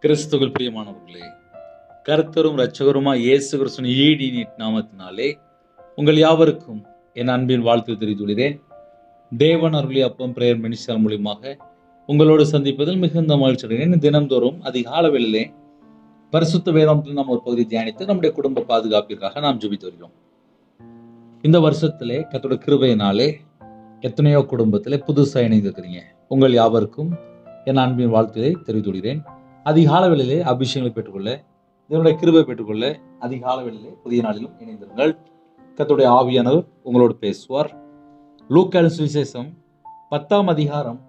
கிறிஸ்துவில் பிரியமானவர்களே, கர்த்தரும் இரட்சகருமாய் இயேசு கிறிஸ்துவின் ஈடின் நாமத்தினாலே உங்கள் யாவருக்கும் என் அன்பின் வாழ்த்து தெரிவித்துள்ளேன். தேவன் அருளிய அப்பம் பிரேயர் மினிஸ்டர் மூலியமாக உங்களோடு சந்திப்பதில் மிகுந்த மகிழ்ச்சி அடைகிறேன். தினந்தோறும் அதிகால வேளையிலே பரிசுத்த வேதாந்தத்தில் நாம் ஒரு பகுதி தியானித்து நம்முடைய குடும்ப பாதுகாப்பிற்காக நாம் ஜெபித்து வருகிறோம். இந்த வருஷத்திலே கர்த்தருடைய கிருபையினாலே எத்தனையோ குடும்பத்திலே புதுசாக இணைந்திருக்கிறீங்க. உங்கள் யாவருக்கும் என் அன்பின் வாழ்த்துதை தெரிவித்துள்ளேன். அதிகால வேளையிலே அபிஷேகங்களை பெற்றுக்கொள்ள, இதனுடைய கிருபை பெற்றுக்கொள்ள அதிகால வேளையிலே புதிய நாளிலும் இணைந்திருங்கள். கர்த்தருடைய ஆவியானவர் உங்களோடு பேசுவார். லூக்கா சுவிசேஷம் 10ஆம் அதிகாரம்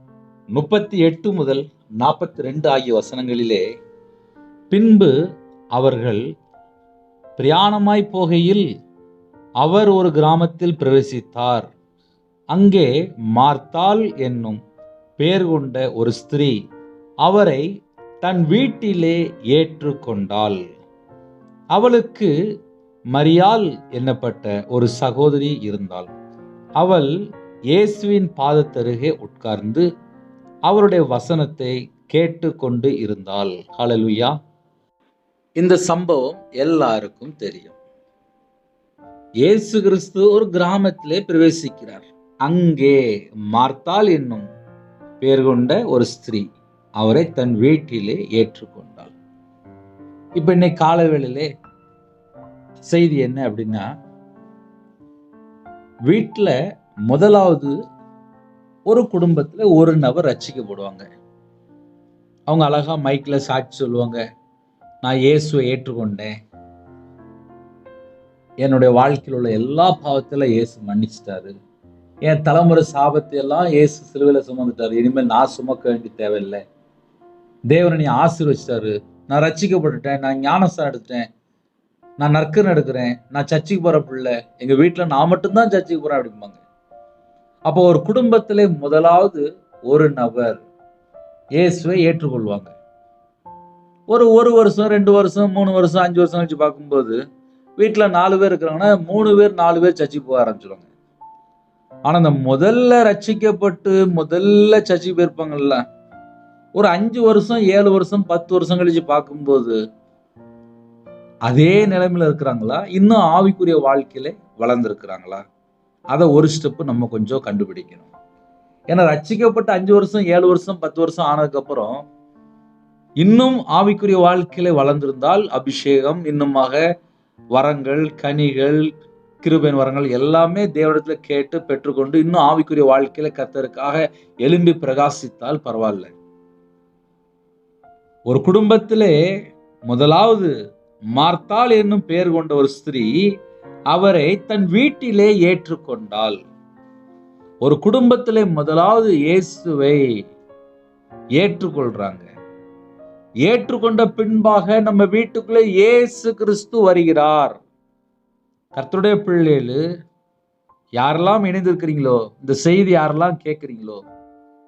38 முதல் 42 ஆகிய வசனங்களிலே, பின்பு அவர்கள் பிரயாணமாய் போகையில் அவர் ஒரு கிராமத்தில் பிரவேசித்தார். அங்கே மார்த்தாள் என்னும் பெயர் கொண்ட ஒரு ஸ்திரீ அவரை தன் வீட்டிலே ஏற்றுக்கொண்டாள். அவளுக்கு மரியாள் என்னப்பட்ட ஒரு சகோதரி இருந்தாள். அவள் இயேசுவின் பாதத்தருகே உட்கார்ந்து அவருடைய வசனத்தை கேட்டுக்கொண்டு இருந்தாள். ஹல்லேலூயா. இந்த சம்பவம் எல்லாருக்கும் தெரியும். இயேசு கிறிஸ்து ஒரு கிராமத்திலே பிரவேசிக்கிறார். அங்கே மார்த்தாள் என்னும் பெயர் கொண்ட ஒரு ஸ்திரீ அவரை தன் வீட்டிலே ஏற்றுக்கொண்டாள். இப்ப இன்னைக்கு காலை வேளையிலே செய்தி என்ன அப்படின்னா, வீட்டுல முதலாவது ஒரு குடும்பத்துல ஒரு நபர் ரட்சிக்கப்படுவாங்க. அவங்க அழகா மைக்ல சாட்சி சொல்லுவாங்க, நான் இயேசுவை ஏற்றுக்கொண்டேன், என்னுடைய வாழ்க்கையில் உள்ள எல்லா பாவத்திலும் இயேசு மன்னிச்சிட்டாரு, என் தலைமுறை சாபத்தை எல்லாம் இயேசு சிலுவையில சுமந்துட்டாரு, இனிமேல் நான் சுமக்க வேண்டிய தேவையில்லை, தேவனை நீ ஆசீர்வதிச்சிட்டாரு, நான் ரட்சிக்கப்பட்டுட்டேன், நான் ஞானஸ்தானம் எடுத்துட்டேன், நான் நற்கன் எடுக்கிறேன், நான் சர்ச்சுக்கு போற பிள்ளை, எங்க வீட்டுல நான் மட்டும்தான் சர்ச்சுக்கு போறேன் அப்படிம்பாங்க. அப்போ ஒரு குடும்பத்திலே முதலாவது ஒரு நபர் இயேசுவை ஏற்றுக்கொள்வாங்க. ஒரு வருஷம் 2 வருஷம் 3 வருஷம் 5 வருஷம் கழிச்சு பார்க்கும்போது வீட்டுல 4 பேர் இருக்கிறாங்கன்னா 3 பேர் 4 பேர் சர்ச்சுக்கு போக ஆரம்பிச்சிருவாங்க. ஆனா இந்த முதல்ல ரட்சிக்கப்பட்டு முதல்ல சர்ச்சுக்கு போயிருப்பாங்கல்ல, ஒரு 5 வருஷம் 7 வருஷம் 10 வருஷம் கழிச்சு பார்க்கும்போது அதே நிலைமையில இருக்கிறாங்களா, இன்னும் ஆவிக்குரிய வாழ்க்கையில வளர்ந்துருக்கிறாங்களா, அதை ஒரு ஸ்டெப் நம்ம கொஞ்சம் கண்டுபிடிக்கணும். ஏன்னா ரட்சிக்கப்பட்ட 5 வருஷம் 7 வருஷம் 10 வருஷம் ஆனதுக்கு அப்புறம் இன்னும் ஆவிக்குரிய வாழ்க்கையில வளர்ந்திருந்தால் அபிஷேகம், இன்னுமாக வரங்கள், கனிகள், கிருபையின் வரங்கள் எல்லாமே தேவனிடத்துல கேட்டு பெற்றுக்கொண்டு இன்னும் ஆவிக்குரிய வாழ்க்கையில கர்த்தருக்காக எழும்பி பிரகாசித்தால் பரவாயில்ல. ஒரு குடும்பத்திலே முதலாவது மார்த்தாள் என்னும் பெயர் கொண்ட ஒரு ஸ்திரீ அவரை தன் வீட்டிலே ஏற்றுக்கொண்டாள். ஒரு குடும்பத்திலே முதலாவது இயேசுவை ஏற்றுக்கொள்றாங்க. ஏற்றுக்கொண்ட பின்பாக நம்ம வீட்டுக்குள்ளே இயேசு கிறிஸ்து வருகிறார். கர்த்தருடைய பிள்ளைகளு யாரெல்லாம் இணைந்திருக்கிறீங்களோ, இந்த செய்தி யாரெல்லாம் கேட்கிறீங்களோ,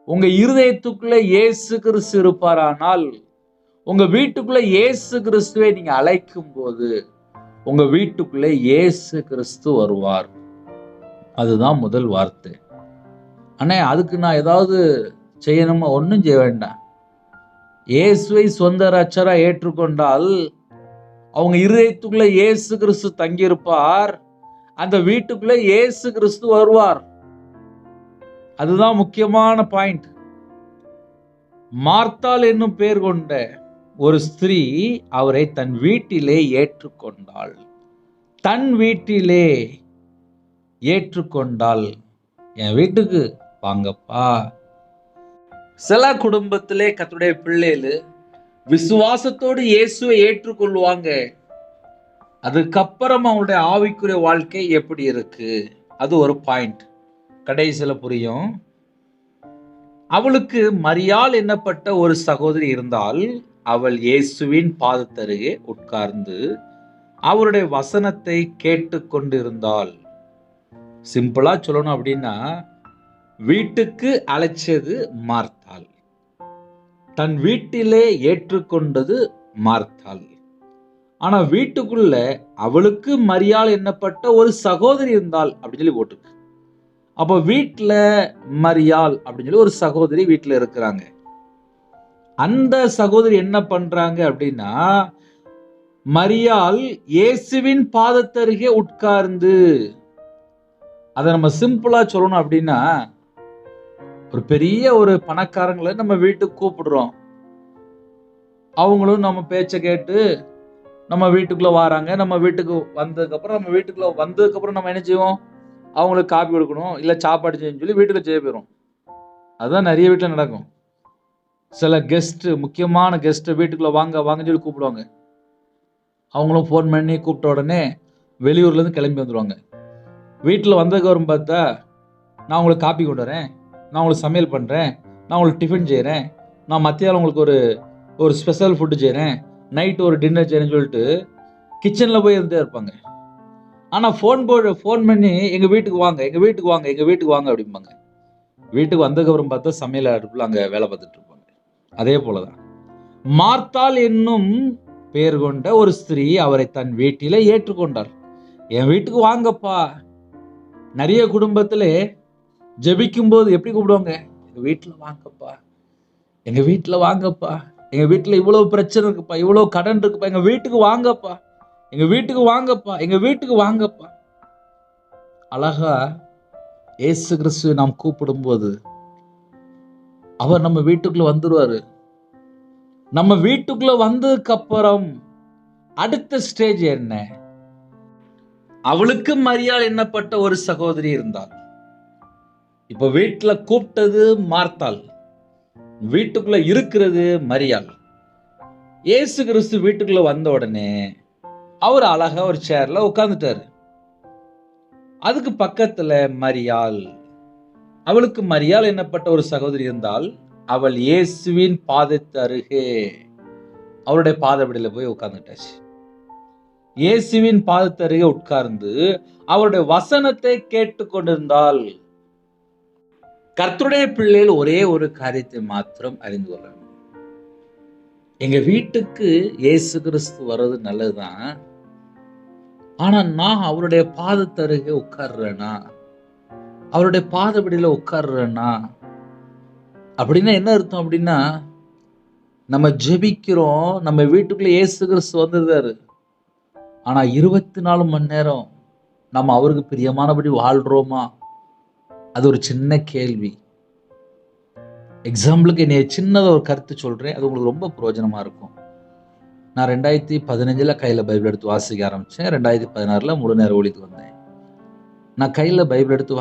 உங்க இருதயத்துக்குள்ள இயேசு கிறிஸ்து இருப்பாரானால், உங்க வீட்டுக்குள்ள இயேசு கிறிஸ்துவை நீங்க அழைக்கும் போது உங்க வீட்டுக்குள்ளே இயேசு கிறிஸ்து வருவார். அதுதான் முதல் வார்த்தை. அண்ணே, அதுக்கு நான் ஏதாவது செய்யணுமா? ஒன்றும் செய்ய வேண்டாம். இயேசுவை சொந்த ரட்சகரா ஏற்றுக்கொண்டால் அவங்க இருதயத்துக்குள்ள இயேசு கிறிஸ்து தங்கியிருப்பார். அந்த வீட்டுக்குள்ள இயேசு கிறிஸ்து வருவார். அதுதான் முக்கியமான பாயிண்ட். மார்த்தாள் என்னும் பெயர் கொண்ட ஒரு ஸ்திரீ அவரை தன் வீட்டிலே ஏற்றுக்கொண்டாள். தன் வீட்டிலே ஏற்றுக்கொண்டாள். என் வீட்டுக்கு வாங்கப்பா. சில குடும்பத்திலே கர்த்தருடைய பிள்ளைகள் விசுவாசத்தோடு இயேசுவை ஏற்றுக்கொள்வாங்க. அதுக்கப்புறம் அவங்களுடைய ஆவிக்குரிய வாழ்க்கை எப்படி இருக்கு, அது ஒரு பாயிண்ட். கடைசியில புரியும். அவளுக்கு மரியாள் என்னப்பட்ட ஒரு சகோதரி இருந்தால், அவள் இயேசுவின் பாதத்தருகே உட்கார்ந்து அவருடைய வசனத்தை கேட்டு கொண்டிருந்தாள். சிம்பிளா சொல்லணும் அப்படின்னா, வீட்டுக்கு அழைச்சது மார்த்தாள், தன் வீட்டிலே ஏற்றுக்கொண்டது மார்த்தாள். ஆனா வீட்டுக்குள்ள அவளுக்கு மரியாள் என்னப்பட்ட ஒரு சகோதரி இருந்தாள் அப்படின்னு சொல்லி போட்டுருக்கு. அப்ப வீட்டுல மரியாள் அப்படின்னு சொல்லி ஒரு சகோதரி வீட்டுல இருக்கிறாங்க. அந்த சகோதரி என்ன பண்றாங்க அப்படின்னா, மரியாள் இயேசுவின் பாதத்தருகே உட்கார்ந்து, அதை நம்ம சிம்பிளா சொல்லணும் அப்படின்னா, ஒரு பெரிய ஒரு பணக்காரங்களை நம்ம வீட்டுக்கு கூப்பிடுறோம். அவங்களும் நம்ம பேச்சை கேட்டு நம்ம வீட்டுக்குள்ள வராங்க. நம்ம வீட்டுக்கு வந்ததுக்கப்புறம் நம்ம என்ன செய்வோம்? அவங்களுக்கு காப்பி கொடுக்கணும், இல்ல சாப்பாடு செய்யணும்னு சொல்லி வீட்டுக்கு செய்ய போயிரும். அதுதான் நிறைய வீட்டுல நடக்கும். சில கெஸ்ட், முக்கியமான கெஸ்ட் வீட்டுக்குள்ள வாங்க வாங்கன்னு சொல்லி கூப்பிடுவாங்க. அவங்களும் ஃபோன் பண்ணி கூப்பிட்ட உடனே வெளியூர்ல இருந்து கிளம்பி வந்துருவாங்க. வீட்டில் வந்ததுக்கு வரும் பார்த்தா, நான் உங்களுக்கு காப்பி கொண்டு வரேன், நான் உங்களுக்கு சமையல் பண்றேன், நான் உங்களுக்கு டிஃபன் செய்கிறேன், நான் மத்தியானம் உங்களுக்கு ஒரு ஸ்பெஷல் ஃபுட்டு செய்கிறேன், நைட்டு ஒரு டின்னர் செய்கிறேன்னு சொல்லிட்டு கிச்சனில் போய் இருந்தே இருப்பாங்க. ஆனால் ஃபோன் பண்ணி எங்கள் வீட்டுக்கு வாங்க, எங்கள் வீட்டுக்கு வாங்க, எங்கள் வீட்டுக்கு வாங்க அப்படிம்பாங்க. வீட்டுக்கு வந்ததுக்கப்புறம் பார்த்தா சமையல் அடுப்பில் அங்கே வேலை பார்த்துட்டு இருப்பாங்க. அதே போலதான் மார்த்தாள் என்னும் பெயர் கொண்ட ஒரு ஸ்திரீ அவரை தன் வீட்டில ஏற்றுக்கொண்டார். என் வீட்டுக்கு வாங்கப்பா. நிறைய குடும்பத்துல ஜெபிக்கும் போது எப்படி கூப்பிடுவாங்க? எங்க வீட்டுல வாங்கப்பா, எங்க வீட்டுல வாங்கப்பா, எங்க வீட்டுல இவ்வளவு பிரச்சனை இருக்குப்பா, இவ்வளவு கடன் இருக்குப்பா, எங்க வீட்டுக்கு வாங்கப்பா, எங்க வீட்டுக்கு வாங்கப்பா, எங்க வீட்டுக்கு வாங்கப்பா. அழகா இயேசு கிறிஸ்துவை நாம் கூப்பிடும் போது அவர் நம்ம வீட்டுக்குள்ள வந்துருவாரு. நம்ம வீட்டுக்குள்ள வந்ததுக்கு அப்புறம் அடுத்த ஸ்டேஜ் என்ன? அவளுக்கு மரியாள் என்னப்பட்ட ஒரு சகோதரி இருந்தாள். இப்ப வீட்டுல கூப்பிட்டது மார்த்தாள், வீட்டுக்குள்ள இருக்கிறது மரியாள். இயேசு கிறிஸ்து வீட்டுக்குள்ள வந்த உடனே அவர் அழகா ஒரு சேர்ல உட்கார்ந்துட்டாரு. அதுக்கு பக்கத்துல மரியாள், அவளுக்கு மரியாள் என்னப்பட்ட ஒரு சகோதரி இருந்தால், அவள் இயேசுவின் பாதத்து அருகே அவருடைய பாதப்படியில போய் உட்கார்ந்துட்டாச்சு. இயேசுவின் பாதத்து அருகே உட்கார்ந்து அவருடைய வசனத்தை கேட்டுக்கொண்டிருந்தால். கர்த்தருடைய பிள்ளைகள் ஒரே ஒரு காரியத்தை மாத்திரம் அறிந்து கொள்ளணும். எங்க வீட்டுக்கு இயேசு கிறிஸ்து வர்றது நல்லதுதான். ஆனா நான் அவருடைய பாதத்தருகே உட்கார்றேனா, அவருடைய பாதப்படியில உட்கார்றேனா அப்படின்னா என்ன அர்த்தம்? அப்படின்னா நம்ம ஜெபிக்கிறோம், நம்ம வீட்டுக்குள்ள இயேசு கிறிஸ்து வந்துருந்தாரு. ஆனா 24 மணி நேரம் நம்ம அவருக்கு பிரியமானபடி வாழ்றோமா? அது ஒரு சின்ன கேள்வி. எக்ஸாம்பிளுக்கு என்னைய சின்னதாக ஒரு கருத்து சொல்றேன், அது உங்களுக்கு ரொம்ப பிரயோஜனமா இருக்கும். நான் 2015 கையில் பைபிள் எடுத்து வாசிக்க ஆரம்பித்தேன். 2016 முழு நேர ஊழியத்துக்கு வந்தேன். நான் கையில் பைபிள் எடுத்து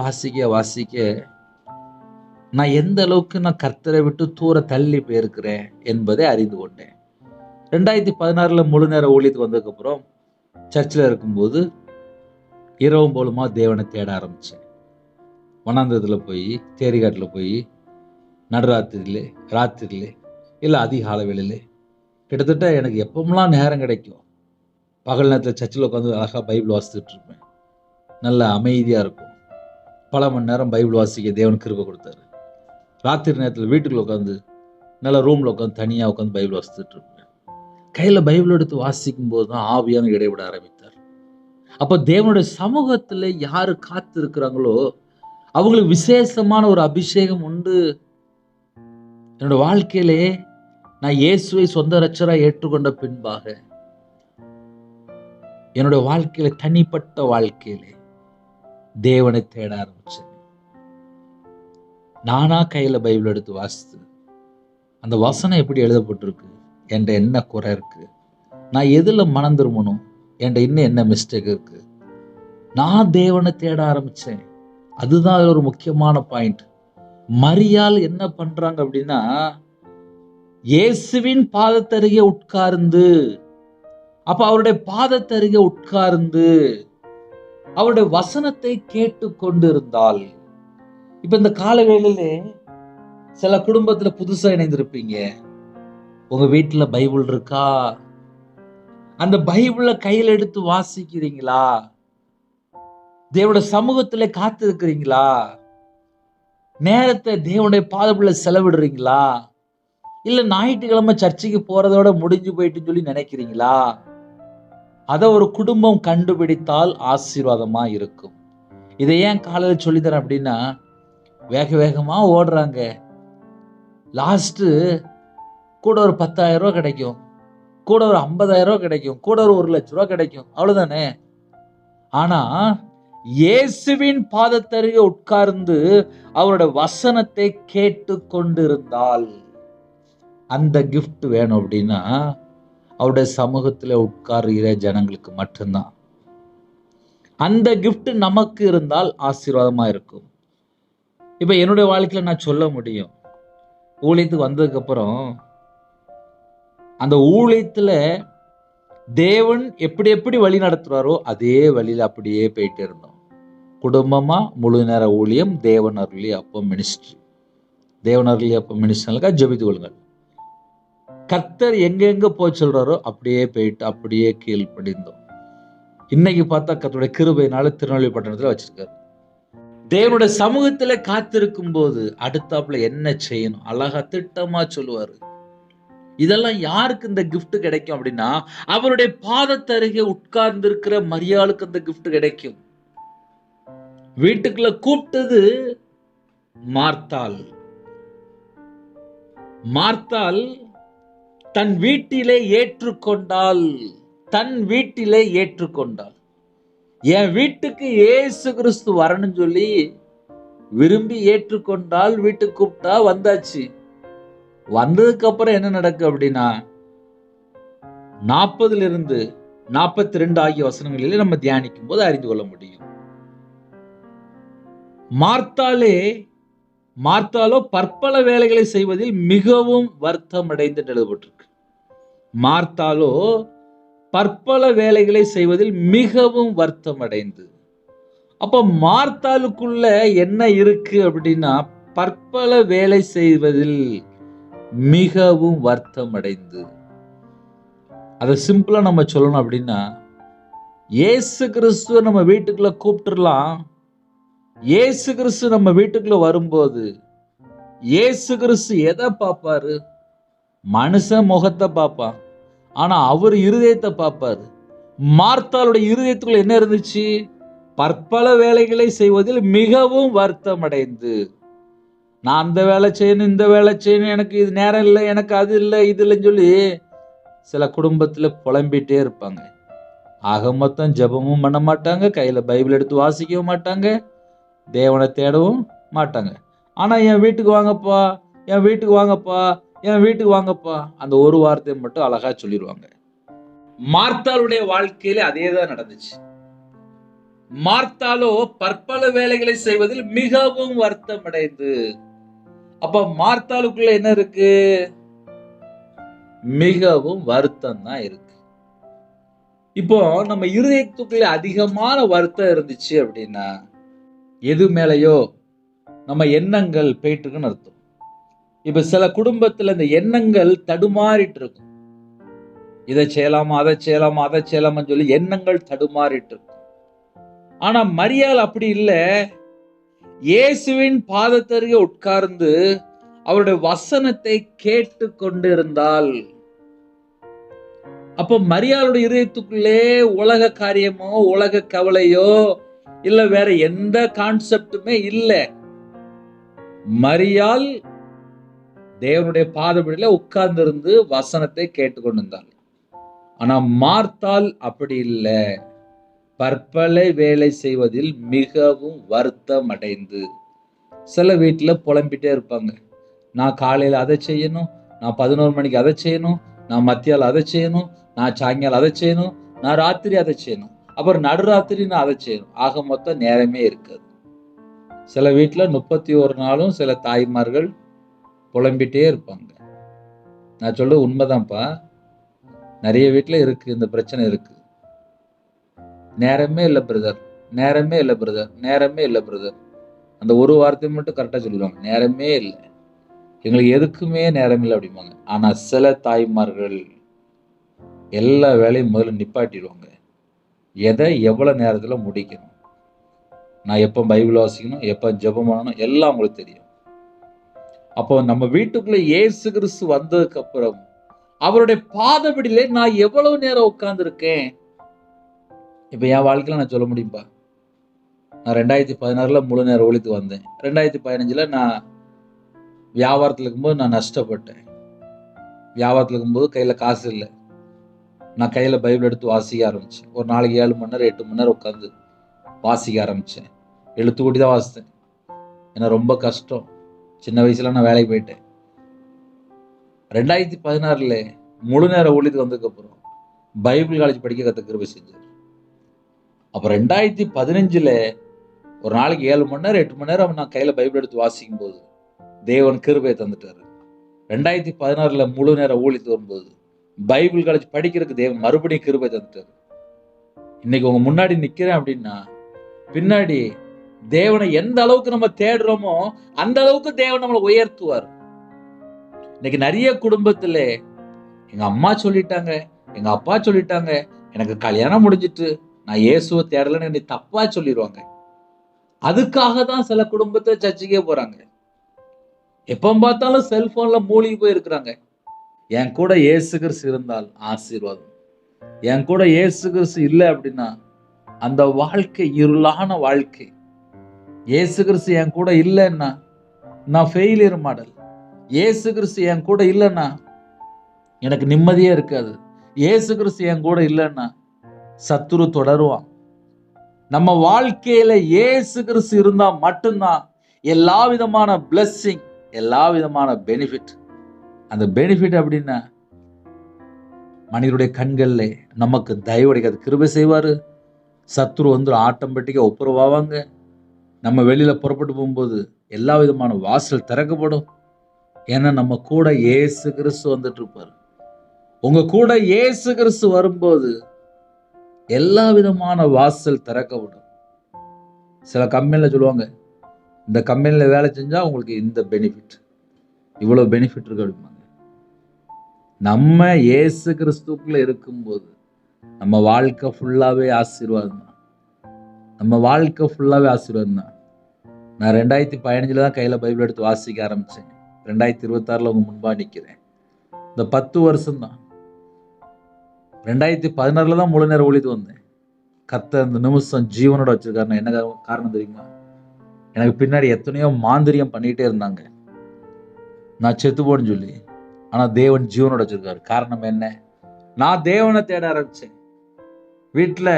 வாசிக்க நான் எந்த அளவுக்கு நான் கர்த்தரை விட்டு தூர தள்ளி போயிருக்கிறேன் என்பதை அறிந்து கொண்டேன். 2016 முழு நேர ஊழியத்துக்கு வந்ததுக்கப்புறம் சர்ச்சில் இருக்கும்போது இரவும் போலுமா தேவனை தேட ஆரம்பித்தேன். வனாந்தரத்தில் போய், தேரிகாட்டில் போய், நடுராத்திரியிலே, ராத்திரியிலே, இல்லை அதிகாலை வேளையிலே, கிட்டத்தட்ட எனக்கு எப்பமெல்லாம் நேரம் கிடைக்கும், பகல் நேரத்தில் சர்ச்சில் உட்காந்து அழகாக பைபிள் வாசித்துட்டு இருப்பேன். நல்ல அமைதியாக இருக்கும். பல மணி நேரம் பைபிள் வாசிக்க தேவன் கிருபை கொடுத்தாரு. ராத்திரி நேரத்தில் வீட்டுக்குள்ள உட்காந்து நல்ல ரூமில் உட்காந்து தனியாக உட்காந்து பைபிள் வாசித்துட்டு இருப்பேன். கையில் பைபிள் எடுத்து வாசிக்கும் போது தான் ஆவியான இடைவிட ஆரம்பித்தார். அப்போ தேவனுடைய சமூகத்தில் யாரு காத்து இருக்கிறாங்களோ அவங்களுக்கு விசேஷமான ஒரு அபிஷேகம் உண்டு. என்னோட வாழ்க்கையிலே நான் இயேசுவை சொந்த இரட்சகராக ஏற்றுக்கொண்ட பின்பாக என்னுடைய வாழ்க்கையில தனிப்பட்ட வாழ்க்கையிலே தேவனை தேட ஆரம்பிச்சேன். நானா கையில பைபிள் எடுத்து வாசித்து அந்த வசனம் எப்படி எழுதப்பட்டிருக்கு, என்கிட்ட என்ன குறை இருக்கு, நான் எதுல மனம் திரும்பணும், என்கிட்ட இன்னும் என்ன மிஸ்டேக் இருக்கு, நான் தேவனை தேட ஆரம்பிச்சேன். அதுதான் அதுல ஒரு முக்கியமான பாயிண்ட். மரியாள் என்ன பண்றாங்க அப்படின்னா, இயேசுவின் பாதத்தருகே உட்கார்ந்து, அப்ப அவருடைய பாதத்தருகே உட்கார்ந்து அவருடைய வசனத்தை கேட்டு கொண்டிருந்தாள். இப்ப இந்த காலவேளையில சில குடும்பத்துல புதுசா இணைந்திருப்பீங்க. உங்க வீட்டுல பைபிள் இருக்கா? அந்த பைபிளை கையில் எடுத்து வாசிக்கிறீங்களா? தேவனுடைய சமூகத்துல காத்து இருக்கிறீங்களா? நேரத்தை தேவனுடைய பாதப்படியில செலவிடுறீங்களா? இல்ல ஞாயிற்றுக்கிழமை சர்ச்சைக்கு போறதோட முடிஞ்சு போயிட்டு சொல்லி நினைக்கிறீங்களா? அதை ஒரு குடும்பம் கண்டுபிடித்தால் ஆசீர்வாதமா இருக்கும். இதை ஏன் காலையில் சொல்லித்தரேன் அப்படின்னா, வேக வேகமா ஓடுறாங்க. லாஸ்ட் கூட ஒரு 10,000 ரூபாய் கிடைக்கும், கூட ஒரு 50,000 ரூபாய் கிடைக்கும், கூட ஒரு 1,00,000 ரூபாய் கிடைக்கும், அவ்வளவுதானே. ஆனா இயேசுவின் பாதத்தருகே உட்கார்ந்து அவருடைய வசனத்தை கேட்டு கொண்டிருந்தால் அந்த கிஃப்ட் வேணும் அப்படின்னா அவருடைய சமூகத்துல உட்காருகிற ஜனங்களுக்கு மட்டும்தான். அந்த கிஃப்ட் நமக்கு இருந்தால் ஆசீர்வாதமா இருக்கும். இப்ப என்னுடைய வாழ்க்கையில நான் சொல்ல முடியும், ஊழியத்துக்கு வந்ததுக்கு அப்புறம் அந்த ஊழியத்துல தேவன் எப்படி எப்படி வழி நடத்துறாரோ அதே வழியில அப்படியே போயிட்டு இருந்தோம். குடும்பமா முழு நேர ஊழியம், தேவன் அருளி அப்பம் மினிஸ்ட்ரி. தேவன் அருளி அப்பம் மினிஸ்ட்ரிக்காக ஜெபித்து கொள்ளுங்கள். கர்த்தர் எங்கெங்க போய் சொல்றாரோ அப்படியே போயிட்டு அப்படியே கீழ்ப்படிந்தோம். இன்னைக்கு பார்த்தா கர்த்தருடைய கிருபையினால திருநெல்வேலி பட்டணத்துல வச்சிருக்காரு. தேவனுடைய சமூகத்துல காத்திருக்கும் போது அடுத்தாப்புல என்ன செய்யணும் அழகா திட்டமா சொல்லுவாரு. இதெல்லாம் யாருக்கு இந்த கிஃப்ட் கிடைக்கும் அப்படின்னா அவருடைய பாதத்தருகே உட்கார்ந்து இருக்கிற மரியாளுக்கு அந்த கிஃப்ட் கிடைக்கும். வீட்டுக்குள்ள கூப்பிட்டது மார்த்தாள். மார்த்தாள் தன் வீட்டிலே ஏற்றுக்கொண்டாள். தன் வீட்டிலே ஏற்றுக்கொண்டாள். என் வீட்டுக்கு இயேசு கிறிஸ்து வரணும்னு சொல்லி விரும்பி ஏற்றுக்கொண்டால், வீட்டுக்கு கூப்பிட்டா வந்தாச்சு. வந்ததுக்கு அப்புறம் என்ன நடக்கு அப்படின்னா 40 42 ஆகிய வசனங்களிலே நம்ம தியானிக்கும் போது அறிந்து கொள்ள முடியும். மார்த்தாளோ பற்பல வேலைகளை செய்வதில் மிகவும் வருத்தம் அடைந்து எழுதப்பட்டிருக்கு. மார்த்தாளோ பற்பல வேலைகளை செய்வதில் மிகவும் வருத்தம் அடைந்து. அப்ப மார்த்தாளுக்குள்ள என்ன இருக்கு அப்படின்னா பற்பல வேலை செய்வதில் மிகவும் வருத்தம் அடைந்து. அதை சிம்பிளா நம்ம சொல்லணும் அப்படின்னா இயேசு கிறிஸ்துவ நம்ம வீட்டுக்குள்ள கூப்பிட்டுலாம். இயேசு கிறிஸ்து நம்ம வீட்டுக்குள்ள வரும்போது இயேசு கிறிஸ்து எதை பார்ப்பாரு? மனுஷன் முகத்தை பார்ப்பான், ஆனா அவர் இருதயத்தை பார்ப்பாரு. மார்த்தாளுடைய இருதயத்துக்குள்ள என்ன இருந்துச்சு? பற்பல வேலைகளை செய்வதில் மிகவும் வருத்தம் அடைந்து. நான் அந்த வேலை செய்யணும், இந்த வேலை செய்யணும், எனக்கு இது நேரம் இல்லை, எனக்கு அது இல்லை, இது இல்லைன்னு சொல்லி சில குடும்பத்துல புலம்பிட்டே இருப்பாங்க. ஆக மொத்தம் ஜெபமும் பண்ண மாட்டாங்க, கையில பைபிள் எடுத்து வாசிக்கவும் மாட்டாங்க, தேவனை தேடவும் மாட்டாங்க. ஆனா என் வீட்டுக்கு வாங்கப்பா, என் வீட்டுக்கு வாங்கப்பா, என் வீட்டுக்கு வாங்கப்பா, அந்த ஒரு வார்த்தையை மட்டும் அழகா சொல்லிடுவாங்க. மார்த்தாளுடைய வாழ்க்கையில அதேதான் நடந்துச்சு. மார்த்தாளோ பற்பல வேலைகளை செய்வதில் மிகவும் வருத்தம் அடைந்து. அப்ப மார்த்தாளுக்குள்ள என்ன இருக்கு? மிகவும் வருத்தம் தான் இருக்கு. இப்போ நம்ம இருதயத்துக்குள்ள அதிகமான வருத்தம் இருந்துச்சு அப்படின்னா எது மேலையோ நம்ம எண்ணங்கள் போயிட்டு இருக்குன்னு அர்த்தம். இப்ப சில குடும்பத்துல இந்த எண்ணங்கள் தடுமாறிட்டு இருக்கும். இதை செய்யலாமா, அதை செய்யலாமா, அதை செய்யலாமான்னு சொல்லி எண்ணங்கள் தடுமாறிட்டு இருக்கும். ஆனா மரியாள் அப்படி இல்லை. இயேசுவின் பாதத்தருகே உட்கார்ந்து அவருடைய வசனத்தை கேட்டு கொண்டிருந்தால். அப்ப மரியாளுடைய இதயத்துக்குள்ளே உலக காரியமோ உலக கவலையோ இல்ல வேற எந்த கான்செப்டுமே இல்லை. மரியாள் தேவனுடைய பாதபடியில உட்கார்ந்து இருந்து வசனத்தை கேட்டுக்கொண்டிருந்தாள். ஆனா மார்த்தாள் அப்படி இல்லை. பற்பல வேலை செய்வதில் மிகவும் வருத்தம் அடைந்து. சில வீட்டுல புலம்பிட்டே இருப்பாங்க. நான் காலையில அதை செய்யணும், நான் 11 மணிக்கு அதை செய்யணும், நான் மத்தியாலம் அதை செய்யணும், நான் சாயங்காலம் அதை செய்யணும், நான் ராத்திரி அதை செய்யணும், அப்புறம் நடுராத்திரி நான் அதை செய்யணும். ஆக மொத்தம் நேரமே இருக்காது. சில வீட்டுல 31 நாளும் சில தாய்மார்கள் புலம்பிட்டே இருப்பாங்க. நான் சொல்றது உண்மைதான்ப்பா. நிறைய வீட்டுல இருக்கு, இந்த பிரச்சனை இருக்கு. நேரமே இல்லை பிரதர், நேரமே இல்லை பிரதர், நேரமே இல்லை பிரதர். அந்த ஒரு வார்த்தையை மட்டும் கரெக்டா சொல்லுவாங்க, நேரமே இல்லை, எங்களுக்கு எதுக்குமே நேரம் இல்லை அப்படிம்பாங்க. ஆனா சில தாய்மார்கள் எல்லா வேலையும் முதல்ல நிப்பாட்டிடுவாங்க. எதை எவ்வளவு நேரத்துல முடிக்கணும், நான் எப்ப பைபிள் வாசிக்கணும், எப்ப ஜெபம் பண்ணணும், எல்லாம் உங்களுக்கு தெரியும். அப்போ நம்ம வீட்டுக்குள்ள இயேசு கிறிஸ்து வந்ததுக்கு அப்புறம் அவருடைய பாதபடியிலே நான் எவ்வளவு நேரம் உட்கார்ந்து இருக்கேன். இப்ப என் வாழ்க்கையில நான் சொல்ல முடியும்பா. நான் 2016 முழு நேரம் ஊழியத்துக்கு வந்தேன். 2015 நான் வியாபாரத்துல இருக்கும்போது நான் நஷ்டப்பட்டேன். வியாபாரத்தில் இருக்கும்போது கையில் காசு இல்லை. நான் கையில் பைபிள் எடுத்து வாசிக்க ஆரம்பித்தேன். ஒரு நாளைக்கு 7 மணி நேரம் 8 மணி நேரம் உட்காந்து வாசிக்க ஆரம்பித்தேன். எழுத்து கூட்டி தான் வாசித்தேன். ஏன்னா ரொம்ப கஷ்டம். சின்ன வயசுல நான் வேலைக்கு போயிட்டேன். 2016 முழு நேர ஊழியத்துக்கு வந்ததுக்கப்புறம் பைபிள் காலேஜ் படிக்க கற்று கிருபை செஞ்சார். அப்போ 2015 ஒரு நாளைக்கு 7 மணி நேரம் 8 மணி நேரம் நான் கையில் பைபிள் எடுத்து வாசிக்கும் போது தேவன் கிருபையை தந்துட்டாரு. 2016 முழு நேர ஊழியத்து வரும்போது பைபிள் காலேஜ் படிக்கிறதுக்கு தேவன் மறுபடியும் கிருபை தந்துட்டாரு. இன்னைக்கு உங்க முன்னாடி நிக்கிறேன் அப்படின்னா பின்னாடி தேவனை எந்த அளவுக்கு நம்ம தேடுறோமோ அந்த அளவுக்கு தேவன் நம்மளை உயர்த்துவார். இன்னைக்கு நிறைய குடும்பத்துல எங்க அம்மா சொல்லிட்டாங்க, எங்க அப்பா சொல்லிட்டாங்க, எனக்கு கல்யாணம் முடிஞ்சிட்டு நான் இயேசுவை தேடலன்னு என்னை தப்பா சொல்லிடுவாங்க. அதுக்காக தான் சில குடும்பத்தை சர்ச்சுக்கே போறாங்க. எப்ப பார்த்தாலும் செல்போன்ல மூழ்கி போய் இருக்கிறாங்க. என் கூட இயேசு கிறிஸ்து இருந்தால் ஆசீர்வாதம். என் கூட இயேசு கிறிஸ்து இல்லை அப்படின்னா அந்த வாழ்க்கை இருளான வாழ்க்கை. இயேசு கிறிஸ்து என் கூட இல்லைன்னா நான் ஃபெயிலியர் மாடல். இயேசு கிறிஸ்து என் கூட இல்லைன்னா எனக்கு நிம்மதியே இருக்காது. இயேசு கிறிஸ்து என் கூட இல்லைன்னா சத்துரு தொடருவான். நம்ம வாழ்க்கையில இயேசு கிறிஸ்து இருந்தா மட்டும்தான் எல்லா விதமான பிளெஸ்ஸிங், எல்லா விதமான பெனிஃபிட். அந்த பெனிஃபிட் அப்படின்னா மனிதனுடைய கண்கள்ல நமக்கு தயவுடைக்காது கிருபை செய்வாரு. சத்துரு வந்து ஆட்டோமேட்டிக்கா ஒப்புரவாவாங்க. நம்ம வெளியில புறப்பட்டு போகும்போது எல்லா விதமான வாசல் திறக்கப்படும். ஏன்னா நம்ம கூட இயேசு கிறிஸ்து வந்துட்டு இருப்பாரு. உங்க கூட இயேசு கிறிஸ்து வரும்போது எல்லா விதமான வாசல் திறக்கப்படும். சில கம்பெனில சொல்லுவாங்க, இந்த கம்பெனில வேலை செஞ்சா உங்களுக்கு இந்த பெனிஃபிட், இவ்வளவு பெனிஃபிட் இருக்கு அப்படிம்பாங்க. நம்ம இயேசு கிறிஸ்துக்குள்ள இருக்கும்போது நம்ம வாழ்க்கை ஃபுல்லாவே ஆசீர்வாதம் தான். நம்ம வாழ்க்கை ஃபுல்லாவே ஆசீர்வாதம் தான். நான் 2015 தான் கையில பைபிள் எடுத்து வாசிக்க ஆரம்பிச்சேன். 2026 உங்க முன்பா நிக்கிறேன். இந்த 10 வருஷம் தான். 2016 தான் முழு நேரம் ஊழியத்துக்கு வந்தேன். கர்த்தர் இந்த நிமிஷம் ஜீவனோட வச்சிருக்காருன்னா என்ன காரணம் தெரியுமா? எனக்கு பின்னாடி எத்தனையோ மாந்திரியம் பண்ணிட்டே இருந்தாங்க, நான் செத்து போன்னு சொல்லி. ஆனா தேவன் ஜீவனோட வச்சிருக்காரு. காரணம் என்ன? நான் தேவனை தேட ஆரம்பிச்சேன். வீட்டுல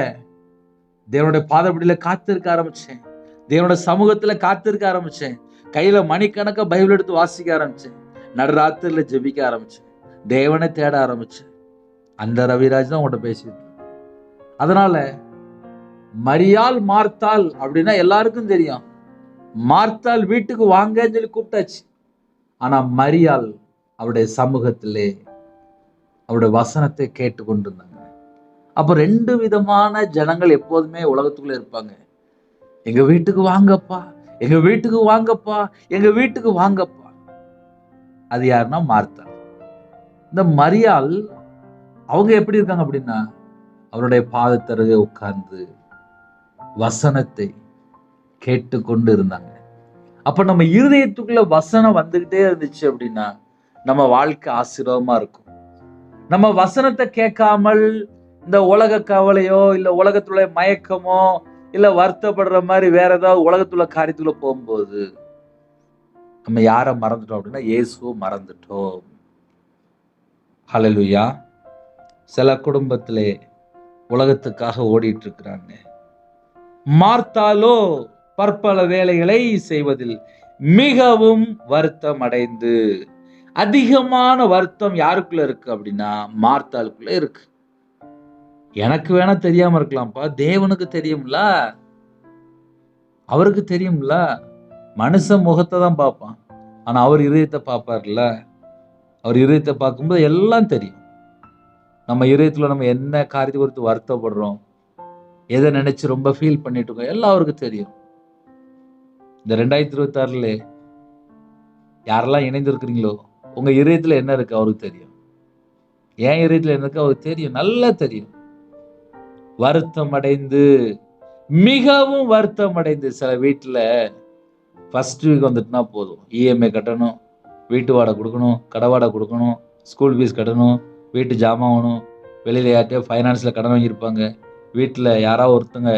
தேவனுடைய பாதப்படியில காத்திருக்க ஆரம்பிச்சேன். தேவனுடைய சமூகத்துல காத்திருக்க ஆரம்பிச்சேன். கையில மணிக்கணக்கா பைபிள் எடுத்து வாசிக்க ஆரம்பிச்சேன். நடுராத்திரில ஜெபிக்க ஆரம்பிச்சேன். தேவனை தேட ஆரம்பிச்சேன். அந்த ரவிராஜ் தான் உங்கள்கிட்ட பேசிட்டு. அதனால மரியாள் மார்த்தாள் அப்படின்னா எல்லாருக்கும் தெரியும். மார்த்தாள் வீட்டுக்கு வாங்கன்னு சொல்லி கூப்பிட்டாச்சு. ஆனா மரியாள் அவருடைய சமூகத்திலே அவருடைய வசனத்தை கேட்டு கொண்டிருந்தாங்க. அப்ப 2 விதமான ஜனங்கள் எப்போதுமே உலகத்துக்குள்ள இருப்பாங்க. எங்க வீட்டுக்கு வாங்கப்பா, எங்க வீட்டுக்கு வாங்கப்பா, எங்க வீட்டுக்கு வாங்கப்பா. அது யாருன்னா மார்த்தாள். இந்த மரியாள் அவங்க எப்படி இருக்காங்க அப்படின்னா அவருடைய பாதத்தருகே உட்கார்ந்து வசனத்தை கேட்டுக்கொண்டு இருந்தாங்க. அப்ப நம்ம இருதயத்துக்குள்ள வசனம் வந்துகிட்டே இருந்துச்சு அப்படின்னா நம்ம வாழ்க்கை ஆசீர்வாதமா இருக்கும். நம்ம வசனத்தை கேட்காமல் இந்த உலக கவலையோ இல்ல உலகத்துல மயக்கமோ இல்ல வருத்தப்படுற மாதிரி வேற ஏதாவது உலகத்துல காரியத்துக்குள்ள போகும்போது நம்ம யார மறந்துட்டோம் அப்படின்னா இயேசுவை மறந்துட்டோம். ஹல்லேலூயா. சில குடும்பத்திலே உலகத்துக்காக ஓடிட்டு இருக்கிறாங்க. மார்த்தாலோ பற்பல வேலைகளை செய்வதில் மிகவும் வருத்தம் அடைந்து. அதிகமான வருத்தம் யாருக்குள்ள இருக்கு அப்படின்னா மார்த்தாளுக்குள்ள இருக்கு. எனக்கு வேணா தெரியாம இருக்கலாம்ப்பா, தேவனுக்கு தெரியும்ல, அவருக்கு தெரியும்ல. மனுஷன் முகத்தை தான் பார்ப்பான், ஆனா அவர் இதயத்தை பார்ப்பார்ல. அவர் இதயத்தை பார்க்கும்போது எல்லாம் தெரியும். நம்ம இதயத்துல நம்ம என்ன காரியத்தை குறித்து வருத்தப்படுறோம், எதை நினைச்சு ரொம்ப ஃபீல் பண்ணிட்டு இருக்கோம், எல்லாம் அவருக்கு தெரியும். இந்த 2026 யாரெல்லாம் இணைந்திருக்கிறீங்களோ உங்க இதயத்துல என்ன இருக்கு அவருக்கு தெரியும். என் இதயத்துல என்ன இருக்கு அவருக்கு தெரியும், நல்லா தெரியும். வருத்தம் அடைந்து, மிகவும் வருத்தம் அடைந்து. சில வீட்டுல ஃபர்ஸ்ட் வீக் வந்துட்டுனா போதும், இஎம்ஐ கட்டணும், வீட்டு வாடகை கொடுக்கணும், கடை வாடகை கொடுக்கணும், ஸ்கூல் ஃபீஸ் கட்டணும், வீட்டு ஜாமான் ஆகணும், வெளியில யார்கிட்டயோ ஃபைனான்ஸ்ல கடன் வாங்கியிருப்பாங்க, வீட்டுல யாராவது ஒருத்தங்க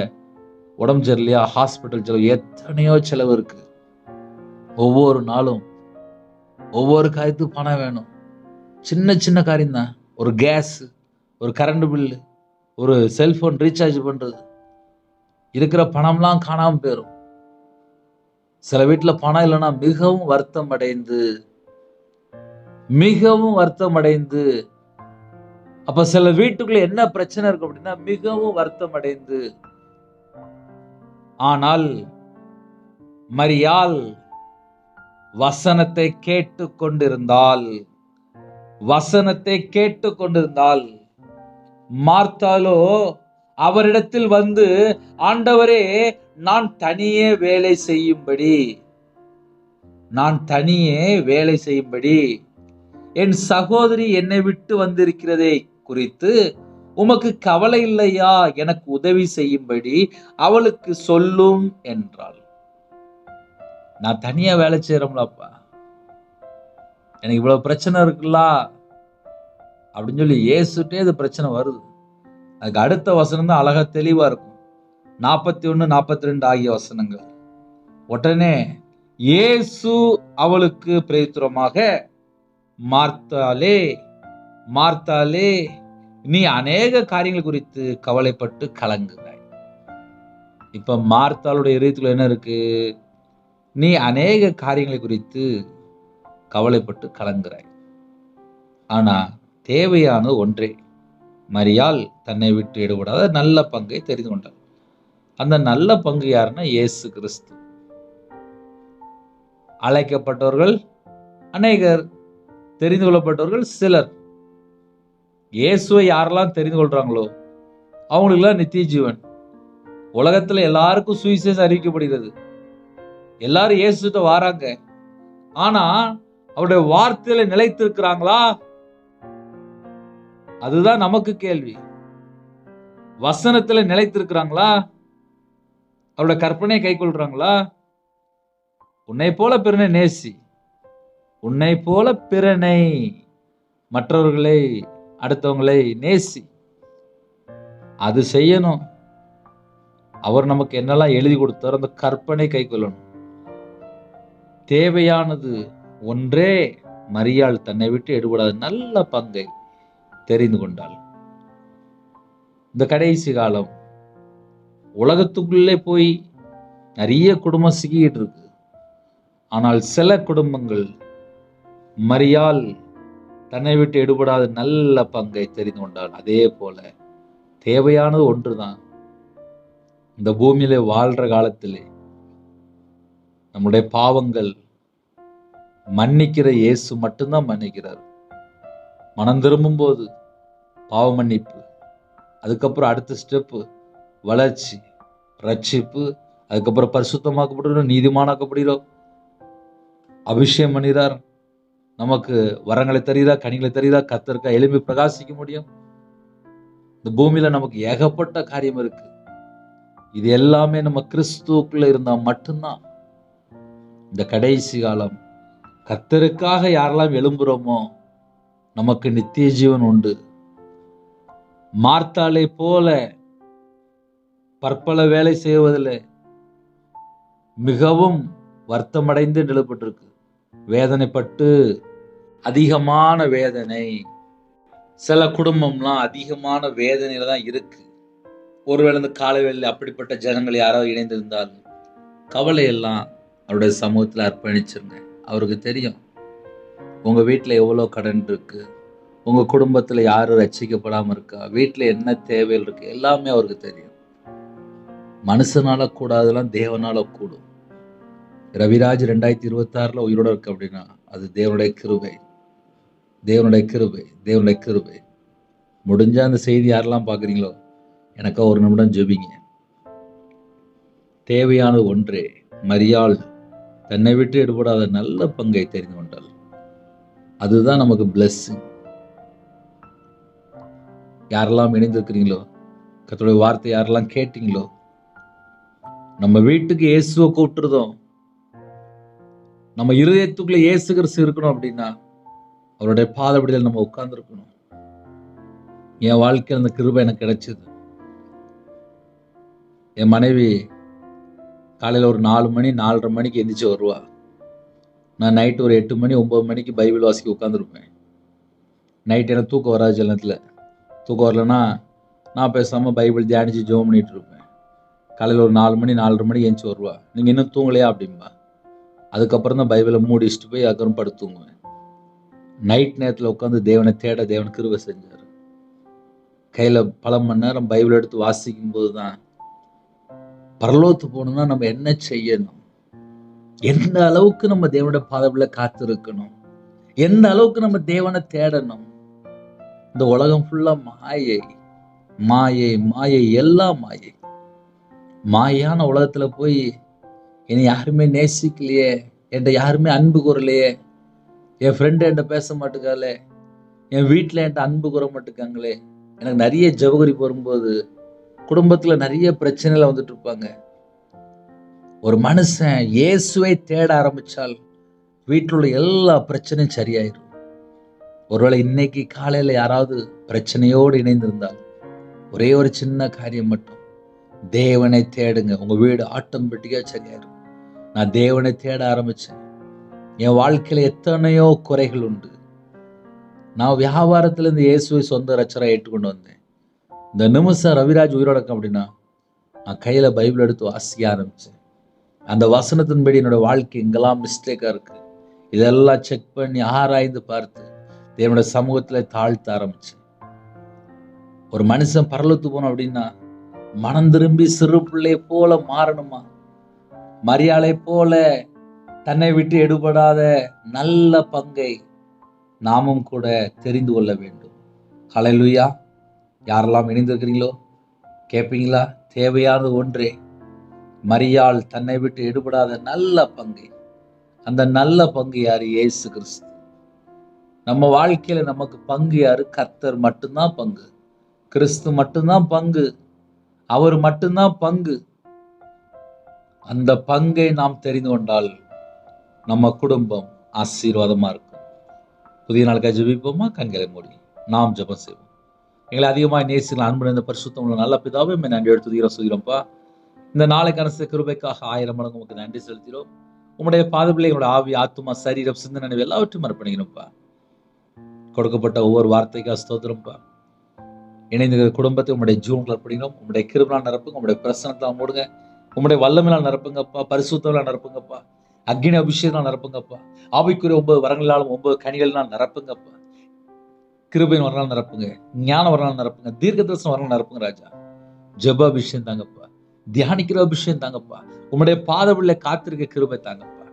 உடம்பு சரியில்லையா, ஹாஸ்பிட்டல் செலவு, எத்தனையோ செலவு இருக்கு. ஒவ்வொரு நாளும் ஒவ்வொரு காரியத்துக்கும் பணம் வேணும். சின்ன சின்ன காரியம் தான். ஒரு கேஸ், ஒரு கரண்ட் பில்லு, ஒரு செல்போன் ரீசார்ஜ் பண்றது, இருக்கிற பணம்லாம் காணாம போயிரும். சில வீட்டுல பணம் இல்லைன்னா மிகவும் வருத்தம் அடைந்து, அப்ப சில வீட்டுக்குள்ள என்ன பிரச்சனை இருக்கு அப்படின்னா மிகவும் வருத்தம் அடைந்து, ஆனால் மரியாள் வசனத்தை கேட்டுக்கொண்டிருந்தால், மார்த்தாளோ அவரிடத்தில் வந்து, ஆண்டவரே, நான் தனியே வேலை செய்யும்படி என் சகோதரி என்னை விட்டு வந்திருக்கிறதை குறித்து உமக்கு கவலை இல்லையா? எனக்கு உதவி செய்யும்படி அவளுக்கு சொல்லும் என்றாள். நான் தனியா வேலை செய்யறோம்லப்பா, எனக்கு இவ்வளவு பிரச்சனை இருக்குல்ல அப்படின்னு சொல்லி இயேசுட்டே அது பிரச்சனை வருது. அதுக்கு அடுத்த வசனம் தான் அழகா தெளிவா இருக்கும். 41, 42 ஆகிய வசனங்கள். உடனே இயேசு அவளுக்கு பிரதியுத்தரமாக, மார்த்தாளே, மார்த்தாளே, நீ அநேக காரியங்கள் குறித்து கவலைப்பட்டு கலங்குகிறாய். இப்ப மார்த்தாளுடைய இதயத்துல என்ன இருக்கு? நீ அநேக காரியங்களை குறித்து கவலைப்பட்டு கலங்குகிறாய். ஆனா தேவையான ஒன்றே. மரியாள் தன்னை விட்டு எடுபடாத நல்ல பங்கை தெரிந்து கொண்டாள். அந்த நல்ல பங்கு யாருன்னா இயேசு கிறிஸ்து. அழைக்கப்பட்டவர்கள் அநேகர், தெரிந்து கொள்ளப்பட்டவர்கள் சிலர். இயேசுவை யாரெல்லாம் தெரிந்து கொள்றாங்களோ அவங்களுக்கெல்லாம் நித்திய ஜீவன். உலகத்துல எல்லாருக்கும் சுவிசேஷம் அறிவிக்கப்படுகிறது. எல்லாரும் இயேசுகிட்ட வாராங்க. ஆனா அவருடைய வார்த்தையில நிலைத்திருக்கிறாங்களா? அதுதான் நமக்கு கேள்வி. வசனத்துல நிலைத்திருக்கிறாங்களா? அவருடைய கற்பனையை கை கொள்றாங்களா? உன்னை போல பிறனை நேசி, உன்னை போல பிறனை, மற்றவர்களை, அடுத்தவங்களை நேசி. அது செய்யணும். அவர் நமக்கு என்னெல்லாம் எழுதி கொடுத்தாரோ அந்த கற்பனை கை கொள்ளணும். தேவையானது ஒன்றே. மரியாள் தன்னை விட்டு எடுபடாத நல்ல பங்கை தெரிந்து கொண்டாள். இந்த கடைசி காலம் உலகத்துக்குள்ளே போய் நிறைய குடும்பம் சிக்கிட்டு இருக்கு. ஆனால் சில குடும்பங்கள் மரியாள் தன்னை விட்டு எடுபடாத நல்ல பங்கை தெரிந்து கொண்டாள். அதே போல தேவையானது ஒன்றுதான். இந்த பூமியிலே வாழ்ற காலத்திலே நம்முடைய பாவங்கள் மன்னிக்கிற இயேசு மட்டும்தான் மன்னிக்கிறார். மனம் திரும்பும் போது பாவ மன்னிப்பு, அதுக்கப்புறம் அடுத்த ஸ்டெப்பு வளர்ச்சி, ரட்சிப்பு, அதுக்கப்புறம் பரிசுத்தமாக்கப்படுறோம், நீதிமானாக்கப்படுகிறோம், அபிஷேகம் பண்ணிறார், நமக்கு வரங்களை தருகிறார், கனிகளை தருகிறார், கர்த்தருக்காக எழும்பி பிரகாசிக்க முடியும். இந்த பூமியில நமக்கு ஏகப்பட்ட காரியம் இருக்கு. இது எல்லாமே நம்ம கிறிஸ்துவுக்குள்ள இருந்தா மட்டும்தான். இந்த கடைசி காலம் கர்த்தருக்காக யாரெல்லாம் எழும்புறோமோ நமக்கு நித்திய ஜீவன் உண்டு. மார்த்தாளை போல பற்பல வேலை செய்வதில் மிகவும் வருத்தமடைந்து நிலப்பட்டிருக்கு. வேதனைப்பட்டு, அதிகமான வேதனை. சில குடும்பம்லாம் அதிகமான வேதனையில தான் இருக்கு. ஒருவேளை இந்த காலவேளையில் அப்படிப்பட்ட ஜனங்கள் யாராவது இணைந்திருந்தால் கவலையெல்லாம் அவருடைய சமூகத்தில் அர்ப்பணிச்சிருங்க. அவருக்கு தெரியும் உங்க வீட்டில் எவ்வளோ கடன் இருக்கு, உங்க குடும்பத்தில் யாரும் ரட்சிக்கப்படாமல் இருக்கா, வீட்டில் என்ன தேவைகள் இருக்கு, எல்லாமே அவருக்கு தெரியும். மனுஷனால கூடாதெல்லாம் தேவனால கூடும். ரவிராஜ் 2026 உயிரோட இருக்கு அப்படின்னா அது தேவனுடைய கிருபை, தேவனுடைய கிருபை, தேவனுடைய கிருபை. முடிஞ்ச அந்த செய்தி யாரெல்லாம் பார்க்குறீங்களோ எனக்கா ஒரு நிமிடம் ஜெபிங்க. தேவையானது ஒன்றே. மரியாள் தன்னை விட்டு எடுபடாத நல்ல பங்கை தெரிந்து கொண்டாள். அதுதான் நமக்கு பிளெஸ்ஸிங். யாரெல்லாம் இணைந்திருக்கிறீங்களோ, கர்த்தருடைய வார்த்தை யாரெல்லாம் கேட்டீங்களோ, நம்ம வீட்டுக்கு இயேசுவை கூப்பிட்டுருதோம். நம்ம இருதயத்துக்குள்ள இயேசு கிறிஸ்து இருக்கணும் அப்படின்னா அவருடைய பாதபடியில் நம்ம உட்கார்ந்து இருக்கணும். என் வாழ்க்கையில் அந்த கிருபை எனக்கு கிடைச்சது. என் மனைவி காலையில் ஒரு 4 மணி 4:30 மணிக்கு எந்திரிச்சு வருவா. நான் நைட்டு ஒரு 8 மணி 9 மணிக்கு பைபிள் வாசிக்க உட்காந்துருப்பேன். நைட் எனக்கு தூக்கம் வராது. சில நேரத்தில் தூக்கம் வரலன்னா நான் பேசாமல் பைபிள் தியானிச்சு ஜெபம் பண்ணிட்டு இருப்பேன். காலையில் ஒரு 4 மணி 4:30 மணிக்கு எழுந்துச்சி வருவா. நீங்கள் இன்னும் தூங்கலையா அப்படிம்பா. அதுக்கப்புறம் தான் பைபிளை மூடிச்சுட்டு போய் அதுக்கப்புறம் படுத்து தூங்குவேன். நைட் நேரத்தில் உட்காந்து தேவனை தேட தேவன் கிருபை செஞ்சார். கையில் பல மணி நேரம் பைபிள் எடுத்து வாசிக்கும் போது தான் பரலோகத்துக்கு போகணும்னா நம்ம என்ன செய்யணும், எந்த அளவுக்கு நம்ம தேவனுடைய பாதத்துல காத்திருக்கணும், எந்த அளவுக்கு நம்ம தேவனை தேடணும். இந்த உலகம் ஃபுல்லா மாயை மாயை மாயை, எல்லாம் மாயை. மாயான உலகத்துல போய் என்னை யாருமே நேசிக்கலையே, என்கிட்ட யாருமே அன்பு கூறலையே, என் ஃப்ரெண்டு என்கிட்ட பேச மாட்டேங்காலே, என் வீட்டில் என்கிட்ட அன்பு கூற மாட்டேங்காங்களே. எனக்கு நிறைய ஜெபகுறிப்பு வரும்போது குடும்பத்துல நிறைய பிரச்சனைகள் வந்துட்டு இருப்பாங்க. ஒரு மனுஷன் இயேசுவை தேட ஆரம்பிச்சால் வீட்டில் உள்ள எல்லா பிரச்சனையும் சரியாயிரும். ஒருவேளை இன்னைக்கு காலையில யாராவது பிரச்சனையோடு இணைந்திருந்தால் ஒரே ஒரு சின்ன காரியம் மட்டும், தேவனை தேடுங்க, உங்க வீடு ஆட்டோமேட்டிக்கா சரியாயிரும். நான் தேவனை தேட ஆரம்பிச்சேன். என் வாழ்க்கையில எத்தனையோ குறைகள் உண்டு. நான் வியாபாரத்துல இருந்து இயேசுவை சொந்த ரட்சரா ஏற்றுக்கொண்டு வந்தேன். இந்த நிமிஷம் ரவிராஜ் உயிரோட அப்படின்னா நான் கையில பைபிள் எடுத்து வாசிக்க ஆரம்பிச்சேன். அந்த வசனத்தின்படி என்னோட வாழ்க்கை எங்கெல்லாம் மிஸ்டேக்கா இருக்கு இதெல்லாம் செக் பண்ணி ஆராய்ந்து பார்த்து தேவனுடைய சமூகத்துல தாழ்த்த ஆரம்பிச்சேன். ஒரு மனுஷன் பரலோகத்துக்கு போனோம் அப்படின்னா மனம் திரும்பி சிறு பிள்ளை போல மாறணுமா, மரியாதை போல தன்னை விட்டு எடுபடாத நல்ல பங்கை நாமும் கூட தெரிந்து கொள்ள வேண்டும். ஹல்லேலூயா. யாரெல்லாம் இணைந்திருக்கிறீங்களோ கேட்பீங்களா? தேவையானது ஒன்றே, மரியாள் தன்னை விட்டு எடுபடாத நல்ல பங்கை. அந்த நல்ல பங்கு யாரு? இயேசு கிறிஸ்து. நம்ம வாழ்க்கையில நமக்கு பங்கு யாரு? கர்த்தர் மட்டும்தான் பங்கு, கிறிஸ்து மட்டும்தான் பங்கு, அவர் மட்டும்தான் பங்கு. அந்த பங்கை நாம் தெரிந்து கொண்டால் நம்ம குடும்பம் ஆசீர்வாதமா இருக்கும். புதிய நாளுக்காக ஜெபிப்போமா? கண்களை மூடி நாம் ஜெபம் செய்வோம். எங்களை அதிகமாக நேசிக்கிற அன்பு இந்த பரிசுத்தம் உள்ள நல்ல பிதாவே நன்றி எடுத்து சொல்கிறோம்ப்பா. இந்த நாளைக்கான கிருபைக்காக 1000 மடங்கு உங்களுக்கு நன்றி செலுத்தினோம். உங்களுடைய பாதபிள்ளை எங்களோட ஆவி, ஆத்துமா, சரீரம், சிந்தனை நினைவு எல்லாவற்றையும் அர்ப்பணிக்கணும்ப்பா. கொடுக்கப்பட்ட ஒவ்வொரு வார்த்தைக்காக ஸ்தோத்திரம்ப்பா. இணைந்த குடும்பத்தை உங்களுடைய ஜீவன்கள் அர்ப்பணிக்கணும். உங்களுடைய கிருபையால் நிரப்புங்க, உங்களுடைய பிரசன்னத்தால் மூடுங்க, உங்களுடைய வல்லமையால் நிரப்புங்கப்பா, பரிசுத்தத்தால் நிரப்புங்கப்பா, அக்னி அபிஷேகத்தால் நிரப்புங்கப்பா, ஆவிக்குரிய 9 வரங்களாலும் 9 கனிகளினால் நிரப்புங்கப்பா, கிருபையின் வரலாறு நிரப்புங்க, ஞான வரலாறு நிரப்புங்க, தீர்க்க தரிசன வரலாறு நிரப்புங்க ராஜா. ஜெப அபிஷேகம் தாங்கப்பா, தியானிக்கிற அபிஷேகம் தாங்கப்பா, உங்களுடைய பாதபிள்ளை காத்திருக்க கிருபை தாங்கப்பா.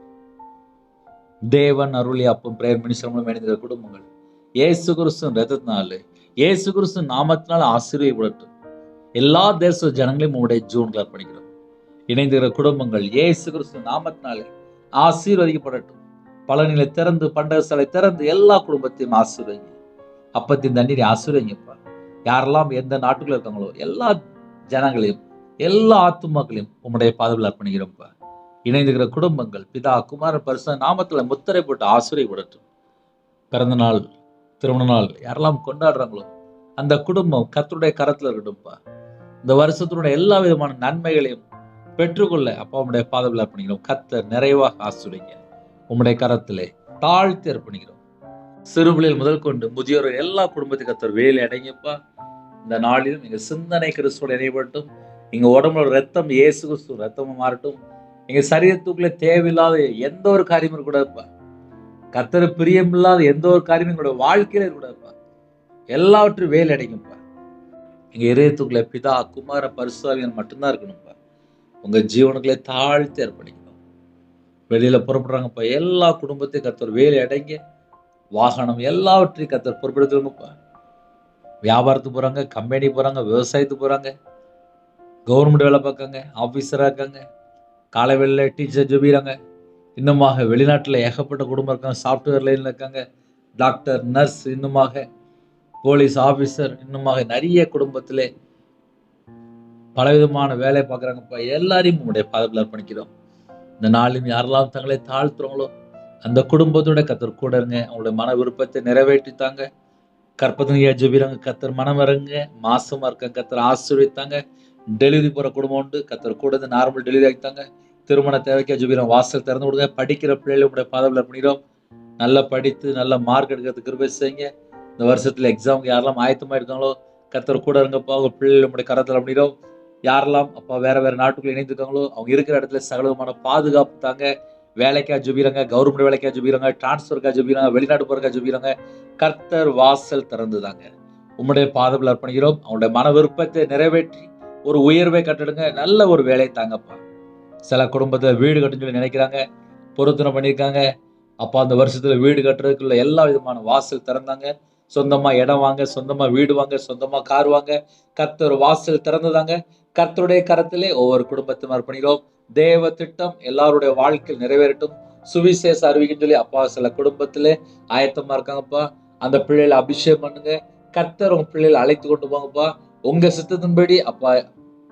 தேவன் அருளி அப்பம் பிரேயர் மினிஸ்டர் இணைந்த குடும்பங்கள் இயேசு கிறிஸ்துவின் ரத்தத்தினாலே, இயேசு கிறிஸ்து நாமத்தினால் ஆசீர்வதிக்கப்படட்டும். எல்லா தேச ஜனங்களையும் உங்களுடைய ஜீவன்கள் அர்ப்பணிக்கிறோம். இணைந்திருக்கிற குடும்பங்கள் இயேசு கிறிஸ்து நாமத்தினாலே ஆசீர்வதிக்கப்படட்டும். பலனிலை திறந்து, பண்டக சாலை திறந்து எல்லா குடும்பத்தையும் ஆசீர்வதிங்க. அப்பத்தின் தண்ணீரை ஆசீர்வதிங்கப்பா. யாரெல்லாம் எந்த நாட்டுக்குள்ள இருக்காங்களோ எல்லா ஜனங்களையும், எல்லா ஆத்துமாக்களையும் உங்களுடைய பாதவில் அர்ப்பணிக்கிறோம்ப்பா. இணைந்திருக்கிற குடும்பங்கள் பிதா, குமாரன், பரிசுத்த நாமத்துல முத்திரை போட்டு ஆசீர்வதிக்கப்படட்டும். பிறந்த நாள், திருமண நாள் யாரெல்லாம் கொண்டாடுறாங்களோ அந்த குடும்பம் கர்த்தருடைய கரத்துல இருக்கட்டும்ப்பா. இந்த வருஷத்தினுடைய எல்லா விதமான நன்மைகளையும் பெற்றுக்கொள்ள அப்பா உங்களுடைய பாதவில் அர்ப்பணிக்கிறோம். கர்த்தர் நிறைவாக ஆசீர்வதிங்க. உங்களுடைய கரத்திலே தாழ்த்தி அர்ப்பணிக்கிறோம். சிறுபிள்ளைகள் முதல் கொண்டு முதியோர் எல்லா குடும்பத்தையும் கர்த்தர் வேலை அடைங்கப்பா. இந்த நாளிலும் எங்க சிந்தனை கிறிஸ்துவோட இணைப்பட்டும். எங்க உடம்புல ரத்தம் இயேசு கிறிஸ்து ரத்தமும் மாறட்டும். எங்க சரீரத்துக்குள்ள தேவையில்லாத எந்த ஒரு காரியமும் இருக்கக்கூடாதுப்பா. கர்த்தர் பிரியமில்லாத எந்த ஒரு காரியமும் எங்களோட வாழ்க்கையில இருக்கக்கூடாதுப்பா. எல்லாவற்றும் வேலை அடைக்கும்ப்பா. எங்க இதயத்துக்குள்ள பிதா, குமார, பரிசுத்தாவியானவர் மட்டும்தான் இருக்கணும்ப்பா. உங்க ஜீவனுக்குள்ளே தாழ்த்தி அர்ப்பணிக்கணும். வெளியில புறப்படுறாங்கப்பா, எல்லா குடும்பத்தையும் கர்த்தர் வேலை அடைங்க. வாகனம் எல்லாவற்றையும் கர்த்தர் பொறுப்படுத்துவாங்கப்பா. வியாபாரத்துக்கு போறாங்க, கம்பெனி போறாங்க, விவசாயத்துக்கு போறாங்க, கவர்மெண்ட் வேலை பார்க்காங்க, ஆபீசரா இருக்காங்க, காலை வேலையில டீச்சர் ஜெபிக்கிறாங்க. இன்னுமாக வெளிநாட்டில் ஏகப்பட்ட குடும்பம் இருக்காங்க, சாஃப்ட்வேர் லைன்ல இருக்காங்க, டாக்டர், நர்ஸ், இன்னுமாக போலீஸ் ஆபீசர், இன்னுமாக நிறைய குடும்பத்திலே பலவிதமான வேலை பார்க்குறாங்கப்பா. எல்லாரையும் உங்களுடைய பாதத்தில் அர்ப்பணிக்கிறோம். இந்த நாளிலும் யாரெல்லாம் தங்களை தாழ்த்துறவங்களோ அந்த குடும்பத்தோட கர்த்தர் கூட இருங்க. அவங்களுடைய மன விருப்பத்தை நிறைவேற்றித்தாங்க. கற்பனையா ஜெபிறாங்க, கர்த்தர் மனம் இறங்க. மாசமா இருக்காங்க, கர்த்தர் ஆசீர்வதித்தாங்க. டெலிவரி போற குடும்பம் உண்டு, கர்த்தர் கூட இருந்து நார்மல் டெலிவரி ஆகித்தாங்க. திருமண தேவைக்கா ஜெபிறோம், வாசல் திறந்து கொடுங்க. படிக்கிற பிள்ளைகளை உங்களுடைய பாதத்தில் அர்ப்பணிக்கிறோம். நல்லா படித்து நல்ல மார்க் எடுக்கிறதுக்கு கிருபை செய்யுங்க. இந்த வருஷத்துல எக்ஸாமுக்கு யாரெல்லாம் ஆயத்தமா இருக்காங்களோ கர்த்தர் கூட இருங்கப்பா. உங்க பிள்ளைகள் நம்முடைய கரத்தில் அப்படிடும். யாரெல்லாம் அப்பா வேற வேற நாட்டுக்குள்ள இணைந்திருக்காங்களோ அவங்க இருக்கிற இடத்துல சகலமான பாதுகாப்பு தாங்க. வேலைக்கா ஜெபிக்கிறாங்க, கவர்மெண்ட் வேலைக்கா ஜெபிக்கிறாங்க, டிரான்ஸ்ஃபருக்கா ஜெபிக்கிறாங்க, வெளிநாட்டு போறக்கா ஜெபிக்கிறாங்க. கர்த்தர் வாசல் திறந்துதாங்க. உம்முடைய பாதத்தில் அர்ப்பணிக்கிறோம். அவங்களுடைய மன விருப்பத்தை நிறைவேற்றி ஒரு உயர்வை கட்டிடுங்க. நல்ல ஒரு வேலை தாங்கப்பா. சில குடும்பத்துல வீடு கட்டுன்னு சொல்லி நினைக்கிறாங்க, பொருத்தனை பண்ணியிருக்காங்க. அப்பா அந்த வருஷத்துல வீடு கட்டுறதுக்குள்ள எல்லா விதமான வாசல் திறந்தாங்க. சொந்தமா இடம் வாங்க, சொந்தமா வீடு வாங்க, சொந்தமா கார் வாங்க. கர்த்தர் வாசல் திறந்துதாங்க. கர்த்தருடைய கரத்திலே ஒவ்வொரு குடும்பத்தையும் அர்ப்பணிக்கிறோம். தேவ திட்டம் எல்லாருடைய வாழ்க்கையில் நிறைவேறட்டும். சுவிசேஷ அறிவிக்குன்னு சொல்லி அப்பா சில குடும்பத்திலே ஆயத்தமா இருக்காங்கப்பா. அந்த பிள்ளைகளை அபிஷேகம் பண்ணுங்க. கர்த்தர் உங்க பிள்ளைகளை அழைத்து கொண்டு போங்கப்பா. உங்க சித்தத்தின்படி அப்பா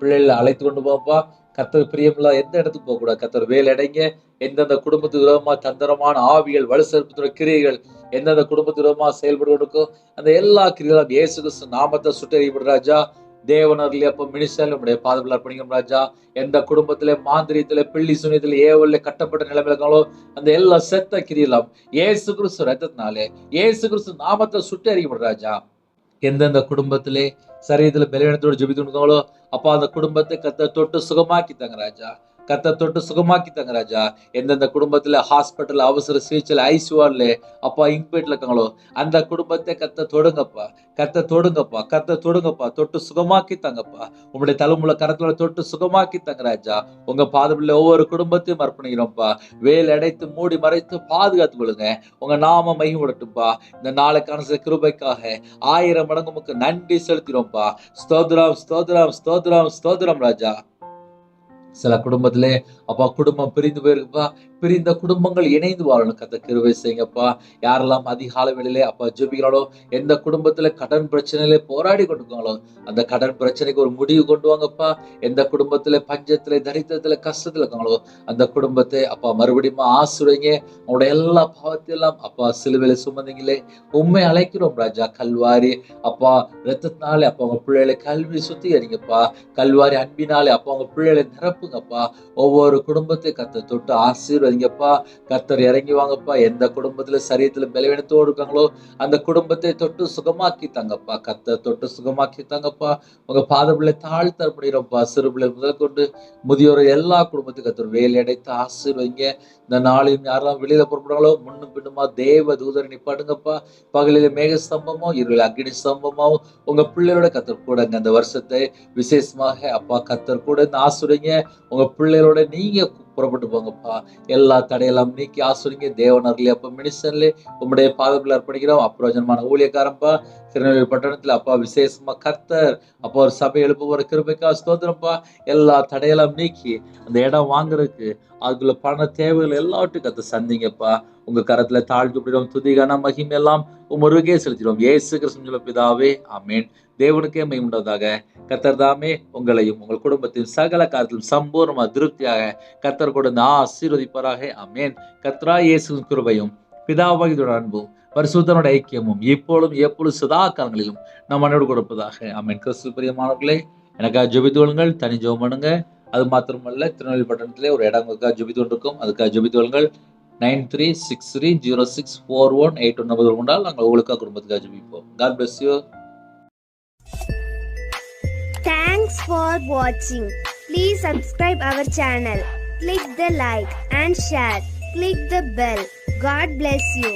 பிள்ளைகளை அழைத்து கொண்டு போங்கப்பா. கர்த்தர் பிரியமில்லா எந்த இடத்துக்கு போக கூடாது. கர்த்தர் வேலையடைங்க. எந்தெந்த குடும்பத்துக்கு விரோதமா தந்திரமான ஆவிகள், வலுசற்புற கிரியைகள் எந்தெந்த குடும்பத்துக்கு விரோதமா செயல்படுவதற்கோ அந்த எல்லா கிரியைகளும் இயேசு கிறிஸ்து நாமத்தை சுட்டறியப்படும் ராஜா. தேவனர்ல அப்ப மினிஸ்டர் நம்முடைய பாதத்தில் அர்ப்பணிக்கும் ராஜா. எந்த குடும்பத்திலே மாந்திரியத்திலே பிள்ளி சுனியத்திலே ஏவல்ல கட்டப்பட்ட நிலைமையில இருக்காங்களோ அந்த எல்லா செத்த கிரியலாம் இயேசு கிறிஸ்து ரத்தத்தினாலே இயேசு கிறிஸ்து நாமத்தை சுட்டு அறியப்படும் ராஜா. எந்தெந்த குடும்பத்திலே சரீரத்துல பலவீனத்தோடு ஜெபித்து இருக்காங்களோ அப்பா அந்த குடும்பத்தை கர்த்தர் தொட்டு சுகமாக்கித்தாங்க ராஜா. கர்த்தர் தொட்டு சுகமாக்கித்தாங்க ராஜா. எந்தெந்த குடும்பத்துல ஹாஸ்பிட்டல் அவசர சிகிச்சையில் ஐசியூல அப்பா இன்பேட்ல இருக்காங்களோ அந்த குடும்பத்தை கர்த்தர் தொடுங்கப்பா. கர்த்தர் தொடுங்கப்பா. கர்த்தர் தொடுங்கப்பா. தொட்டு சுகமாக்கித்தாங்கப்பா. உங்களுடைய தலைமுறை கரத்தோட தொட்டு சுகமாக்கித்தாங்க ராஜா. உங்க பாதத்துல ஒவ்வொரு குடும்பத்தையும் அர்ப்பணிக்கிறோம்ப்பா. வேல் அடைத்து மூடி மறைத்து பாதுகாத்து கொள்ளுங்க. உங்க நாம மகிமைப்படட்டும்பா. இந்த நாளுக்கான கிருபைக்காக 1000 மடங்கு உமக்கு நன்றி செலுத்தினோம்ப்பா. ஸ்தோத்திரம் ஸ்தோத்திரம் ஸ்தோத்திரம் ஸ்தோத்திரம் ராஜா. சில குடும்பத்திலே அப்பா குடும்பம் பிரிந்து போயிருக்குப்பா. பிரிந்த குடும்பங்கள் இணைந்து வாழணும். கர்த்தர் கிருபை செய்யுங்கப்பா. யாரெல்லாம் அதிகாலை வேளையிலே அப்பா ஜெபிக்கிறாளோ எந்த குடும்பத்துல கடன் பிரச்சனையிலே போராடி கொண்டிருக்காங்களோ அந்த கடன் பிரச்சனைக்கு ஒரு முடிவு கொண்டு வாங்கப்பா. எந்த குடும்பத்துல பஞ்சத்துல தரித்திரத்துல கஷ்டத்துல இருக்காங்களோ அந்த குடும்பத்தை அப்பா மறுபடியும் ஆசிரியங்க. அவங்களோட எல்லா பாவத்தையெல்லாம் அப்பா சிலுவையில சுமந்தீங்களே உண்மை அழைக்கிறோம் ராஜா. கல்வாரி அப்பா ரத்தத்தினாலே அப்பா உங்க பிள்ளைகளை கல்வி சுத்திகரிங்கப்பா. கல்வாரி அன்பினாலே அப்பா உங்க பிள்ளைகளை நிரப்புங்கப்பா. ஒவ்வொரு குடும்பத்தை கர்த்தர் தொட்டு ஆசீர்வதிங்கப்பா. கர்த்தர் இறங்கி வாங்கப்பா. எந்த குடும்பத்துல சரீரத்துல பலவீனத்தோடு இருக்காங்களோ அந்த குடும்பத்தை தொட்டு சுகமாக்கி தாங்கப்பா. கர்த்தர் தொட்டு சுகமாக்கி தாங்கப்பா. உங்க பாதபிள்ளை தாழ்த்தப்படுகிறோம்ப்பா. சிறு பிள்ளை முதல் கொண்டு முதியோர் எல்லா குடும்பத்துக்கு கர்த்தர் வேலை அடைத்து ஆசீர்வதிங்க. இந்த நாளையும் யாரெல்லாம் வெளியில புறப்படுறாங்களோ முன்னும் பின்னுமா தேவ தூதரை நிப்பாடுங்கப்பா. பகலில மேக ஸ்தம்பமோ இருளில் அக்னி ஸ்தம்பமோ உங்க பிள்ளையோட கர்த்தர் கூட அந்த வருஷத்தை விசேஷமாக அப்பா கர்த்தர் கூட ஆசீர்வதிங்க. உங்க பிள்ளைகளோட நீங்க புறப்பட்டு போங்கப்பா. எல்லா தடையெல்லாம் நீக்கி ஆசிரியங்க. தேவனர்ல அப்ப மினிஸ்டர்ல உங்களுடைய பாதத்தில் அர்ப்பணிக்கிறோம். அப்பிரயோஜனமான ஊழியக்காரன்பா. திருநெல்வேலி பட்டணத்துல அப்பா விசேஷமா கர்த்தர் அப்பா ஒரு சபை எழுப்ப ஒரு கிருபைக்கா ஸ்தோத்திரம்ப்பா. எல்லா தடையெல்லாம் நீக்கி அந்த இடம் வாங்குறதுக்கு அதுக்குள்ள பண தேவைகள் எல்லாவற்றையும் கர்த்தர் சந்திங்கப்பா. உங்க கரத்துல தாழ்த்துப்படுகிறோம். துதிகான மகிமை எல்லாம் உமருகே செலுத்திடுவோம். இயேசு கிறிஸ்துவின் பிதாவே ஆமென். தேவனுக்கே மகிமை உண்டாவதாக. கர்த்தர் தாமே உங்களையும் உங்கள் குடும்பத்தையும் சகல காரியத்திலும் சம்பூர்ணமா திருப்தியாக கர்த்தர் கொடுத்து ஆசீர்வதிப்பாராக. ஆமென். கர்த்தராகிய இயேசுவின் கிருபையும் பிதாவாகிய அன்பும் பரிசுத்தனோட ஐக்கியமும் இப்பொழுதும் எப்பொழுதும் சதா காலங்களிலும் நம் அனைவரோடு கொடுப்பதாக. ஆமென். கிறிஸ்து பிரியமானவர்களே எனக்காக ஜெபித்து கொள்ளுங்கள். தனி ஜெபம் பண்ணுங்க. அது மாத்திரமல்ல திருநெல்வேலி பட்டணத்திலே ஒரு இடம் ஜெபித்து கொண்டிருக்கும். அதுக்காக ஜெபித்து கொள்ளுங்கள். 9363064181 நம்பர் கொண்டால் நாங்கள் உங்களுக்காக குடும்பத்துக்காக ஜெபிப்போம். God bless you. Thanks for watching. Please subscribe our channel. Click the like and share. Click the bell. God bless you.